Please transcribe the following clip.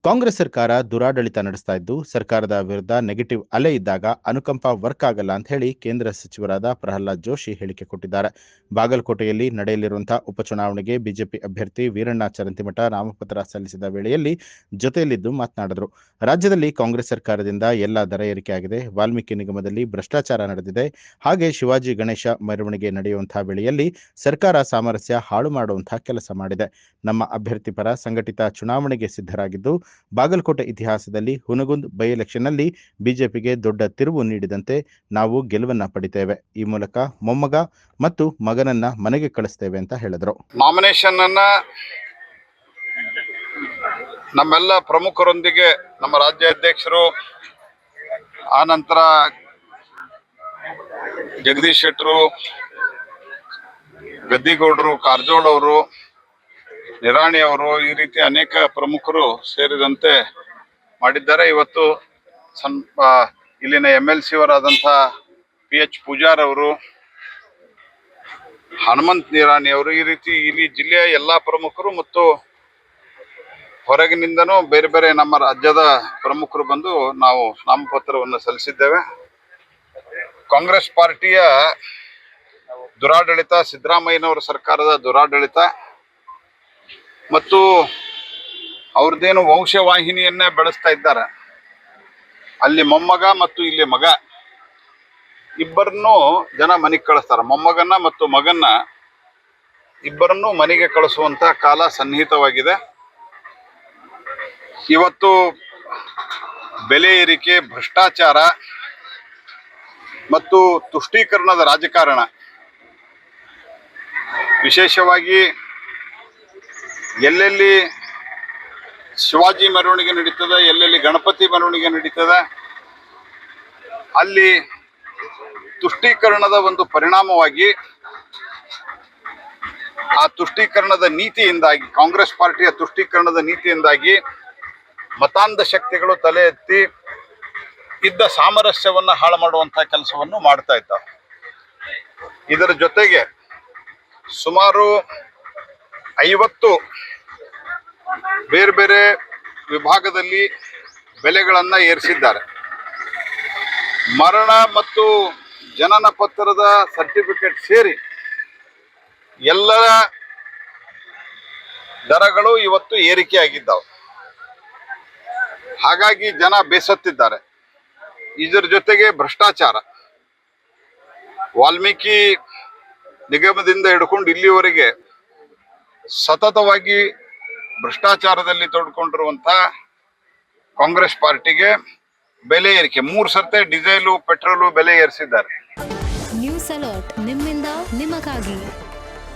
ಕಾಂಗ್ರೆಸ್ ಸರ್ಕಾರ ದುರಾಡಳಿತ ನಡೆಸ್ತಾ ಇದ್ದು, ಸರ್ಕಾರದ ವಿರುದ್ಧ ನೆಗೆಟಿವ್ ಅಲೆ ಇದ್ದಾಗ ಅನುಕಂಪ ವರ್ಕ್ ಆಗಲ್ಲ ಅಂತ ಹೇಳಿ ಕೇಂದ್ರ ಸಚಿವರಾದ ಪ್ರಹ್ಲಾದ್ ಜೋಶಿ ಹೇಳಿಕೆ ಕೊಟ್ಟಿದ್ದಾರೆ. ಬಾಗಲಕೋಟೆಯಲ್ಲಿ ನಡೆಯಲಿರುವಂತಹ ಉಪಚುನಾವಣೆಗೆ ಬಿಜೆಪಿ ಅಭ್ಯರ್ಥಿ ವೀರಣ್ಣ ಚರಂತಿಮಠ ನಾಮಪತ್ರ ಸಲ್ಲಿಸಿದ ವೇಳೆಯಲ್ಲಿ ಜೊತೆಯಲ್ಲಿದ್ದು ಮಾತನಾಡಿದರು. ರಾಜ್ಯದಲ್ಲಿ ಕಾಂಗ್ರೆಸ್ ಸರ್ಕಾರದಿಂದ ಎಲ್ಲ ದರ ಏರಿಕೆಯಾಗಿದೆ. ವಾಲ್ಮೀಕಿ ನಿಗಮದಲ್ಲಿ ಭ್ರಷ್ಟಾಚಾರ ನಡೆದಿದೆ. ಹಾಗೆ ಶಿವಾಜಿ ಗಣೇಶ ಮೆರವಣಿಗೆ ನಡೆಯುವಂತಹ ವೇಳೆಯಲ್ಲಿ ಸರ್ಕಾರ ಸಾಮರಸ್ಯ ಹಾಳು ಮಾಡುವಂತಹ ಕೆಲಸ ಮಾಡಿದೆ. ನಮ್ಮ ಅಭ್ಯರ್ಥಿ ಪರ ಸಂಘಟಿತ ಚುನಾವಣೆಗೆ ಸಿದ್ಧರಾಗಿದ್ದು, ಬಾಗಲಕೋಟೆ ಇತಿಹಾಸದಲ್ಲಿ ಹುನಗುಂದ್ ಬೈ ಎಲೆಕ್ಷನ್ನಲ್ಲಿ ಬಿಜೆಪಿಗೆ ದೊಡ್ಡ ತಿರುವು ನೀಡಿದಂತೆ ನಾವು ಗೆಲುವನ್ನ ಪಡಿತೇವೆ. ಈ ಮೂಲಕ ಮೊಮ್ಮಗ ಮತ್ತು ಮಗನನ್ನ ಮನೆಗೆ ಕಳಿಸ್ತೇವೆ ಅಂತ ಹೇಳಿದರು. ನಾಮಿನೇಷನ್ ಅನ್ನ ನಮ್ಮೆಲ್ಲ ಪ್ರಮುಖರೊಂದಿಗೆ ನಮ್ಮ ರಾಜ್ಯ ಅಧ್ಯಕ್ಷರು, ಆನಂತರ ಜಗದೀಶ್ ಶೆಟ್ಟರು, ಗದ್ದಿಗೌಡರು, ಕಾರಜೋಳ ಅವರು, ನಿರಾಣಿ ಅವರು, ಈ ರೀತಿ ಅನೇಕ ಪ್ರಮುಖರು ಸೇರಿದಂತೆ ಮಾಡಿದ್ದಾರೆ. ಇವತ್ತು ಇಲ್ಲಿನ MLC ಅವರಾದಂಥ PH ಪೂಜಾರ್ ಅವರು, ಹನುಮಂತ್ ನಿರಾಣಿ ಅವರು, ಈ ರೀತಿ ಇಲ್ಲಿ ಜಿಲ್ಲೆಯ ಎಲ್ಲಾ ಪ್ರಮುಖರು ಮತ್ತು ಹೊರಗಿನಿಂದನೂ ಬೇರೆ ಬೇರೆ ನಮ್ಮ ರಾಜ್ಯದ ಪ್ರಮುಖರು ಬಂದು ನಾವು ನಾಮಪತ್ರವನ್ನು ಸಲ್ಲಿಸಿದ್ದೇವೆ. ಕಾಂಗ್ರೆಸ್ ಪಾರ್ಟಿಯ ದುರಾಡಳಿತ, ಸಿದ್ದರಾಮಯ್ಯನವರ ಸರ್ಕಾರದ ದುರಾಡಳಿತ ಮತ್ತು ಅವ್ರದ್ದೇನು ವಂಶವಾಹಿನಿಯನ್ನೇ ಬೆಳೆಸ್ತಾ ಇದ್ದಾರೆ. ಅಲ್ಲಿ ಮೊಮ್ಮಗ ಮತ್ತು ಇಲ್ಲಿ ಮಗ ಇಬ್ಬರನ್ನು ಜನ ಮನೆಗೆ ಕಳಿಸ್ತಾರೆ. ಮೊಮ್ಮಗನ್ನ ಮತ್ತು ಮಗನ್ನ ಇಬ್ಬರನ್ನು ಮನೆಗೆ ಕಳಿಸುವಂತ ಕಾಲ ಸನ್ನಿಹಿತವಾಗಿದೆ. ಇವತ್ತು ಬೆಲೆ ಏರಿಕೆ, ಭ್ರಷ್ಟಾಚಾರ ಮತ್ತು ತುಷ್ಟೀಕರಣದ ರಾಜಕಾರಣ, ವಿಶೇಷವಾಗಿ ಎಲ್ಲೆಲ್ಲಿ ಶಿವಾಜಿ ಮೆರವಣಿಗೆ ನಡೀತದೆ, ಎಲ್ಲೆಲ್ಲಿ ಗಣಪತಿ ಮೆರವಣಿಗೆ ನಡೀತದೆ, ಅಲ್ಲಿ ತುಷ್ಟೀಕರಣದ ಒಂದು ಪರಿಣಾಮವಾಗಿ, ಆ ತುಷ್ಟೀಕರಣದ ನೀತಿಯಿಂದಾಗಿ, ಕಾಂಗ್ರೆಸ್ ಪಾರ್ಟಿಯ ತುಷ್ಟೀಕರಣದ ನೀತಿಯಿಂದಾಗಿ ಮತಾಂಧ ಶಕ್ತಿಗಳು ತಲೆ ಎತ್ತಿ ಇದ್ದ ಸಾಮರಸ್ಯವನ್ನು ಹಾಳು ಮಾಡುವಂತಹ ಕೆಲಸವನ್ನು ಮಾಡ್ತಾ ಇದ್ದಾರೆ. ಇದರ ಜೊತೆಗೆ ಸುಮಾರು 50 ಬೇರೆ ಬೇರೆ ವಿಭಾಗದಲ್ಲಿ ಬೆಲೆಗಳನ್ನು ಏರಿಸಿದ್ದಾರೆ. ಮರಣ ಮತ್ತು ಜನನ ಪತ್ರದ ಸರ್ಟಿಫಿಕೇಟ್ ಸೇರಿ ಎಲ್ಲರ ದರಗಳು ಇವತ್ತು ಏರಿಕೆಯಾಗಿದ್ದಾವೆ. ಹಾಗಾಗಿ ಜನ ಬೇಸತ್ತಿದ್ದಾರೆ. ಇದರ ಜೊತೆಗೆ ಭ್ರಷ್ಟಾಚಾರ, ವಾಲ್ಮೀಕಿ ನಿಗಮದಿಂದ ಹಿಡ್ಕೊಂಡು ಇಲ್ಲಿವರೆಗೆ ಸತತವಾಗಿ ಭ್ರಷ್ಟಾಚಾರದಲ್ಲಿ ತೊಡ್ಕೊಂಡಿರುವಂತ ಕಾಂಗ್ರೆಸ್ ಪಾರ್ಟಿಗೆ ಬೆಲೆ ಏರಿಕೆ, 3 ಸರ್ತಿ ಡೀಸೆಲು ಪೆಟ್ರೋಲು ಬೆಲೆ ಏರಿಸಿದ್ದಾರೆ. ನ್ಯೂಸ್ ಅಲರ್ಟ್, ನಿಮ್ಮಿಂದ ನಿಮಗಾಗಿ.